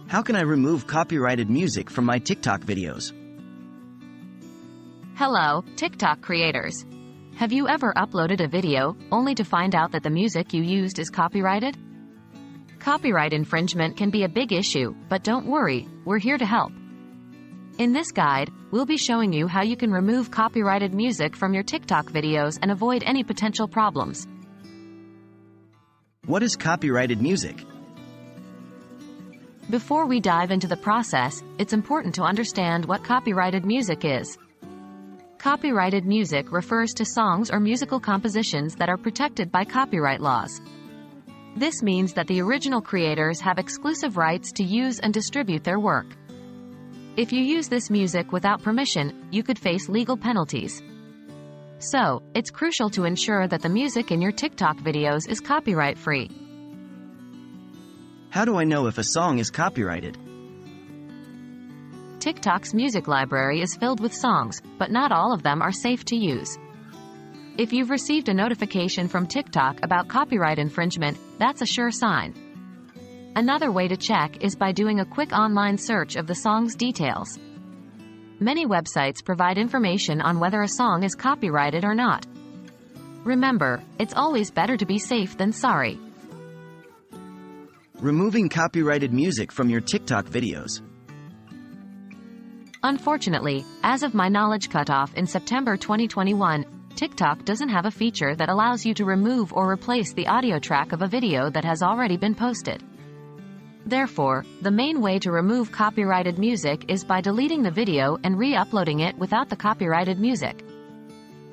How can I remove copyrighted music from my TikTok videos? Hello, TikTok creators. Have you ever uploaded a video only to find out that the music you used is copyrighted? Copyright infringement can be a big issue, but don't worry, we're here to help. In this guide, we'll be showing you how you can remove copyrighted music from your TikTok videos and avoid any potential problems. What is copyrighted music? Before we dive into the process, it's important to understand what copyrighted music is. Copyrighted music refers to songs or musical compositions that are protected by copyright laws. This means that the original creators have exclusive rights to use and distribute their work. If you use this music without permission, you could face legal penalties. So, it's crucial to ensure that the music in your TikTok videos is copyright-free. How do I know if a song is copyrighted? TikTok's music library is filled with songs, but not all of them are safe to use. If you've received a notification from TikTok about copyright infringement, that's a sure sign. Another way to check is by doing a quick online search of the song's details. Many websites provide information on whether a song is copyrighted or not. Remember, it's always better to be safe than sorry. Removing copyrighted music from your TikTok videos. Unfortunately, as of my knowledge cutoff in September 2021, TikTok doesn't have a feature that allows you to remove or replace the audio track of a video that has already been posted. Therefore, the main way to remove copyrighted music is by deleting the video and re-uploading it without the copyrighted music.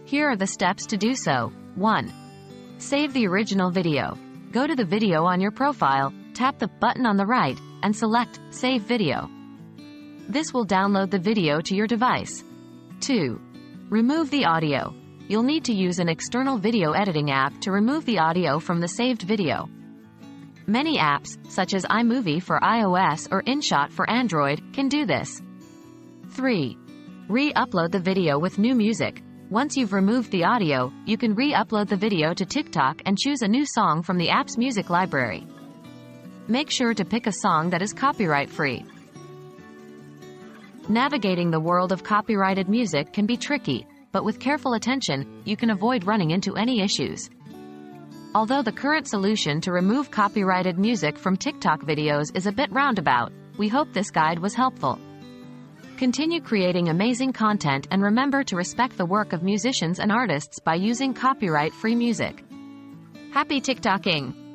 Here are the steps to do so. 1. Save the original video. Go to the video on your profile, tap the button on the right, and select Save Video. This will download the video to your device. 2. Remove the audio. You'll need to use an external video editing app to remove the audio from the saved video. Many apps, such as iMovie for iOS or InShot for Android, can do this. 3. Re-upload the video with new music. Once you've removed the audio, you can re-upload the video to TikTok and choose a new song from the app's music library. Make sure to pick a song that is copyright-free. Navigating the world of copyrighted music can be tricky, but with careful attention, you can avoid running into any issues. Although the current solution to remove copyrighted music from TikTok videos is a bit roundabout, we hope this guide was helpful. Continue creating amazing content and remember to respect the work of musicians and artists by using copyright-free music. Happy TikToking!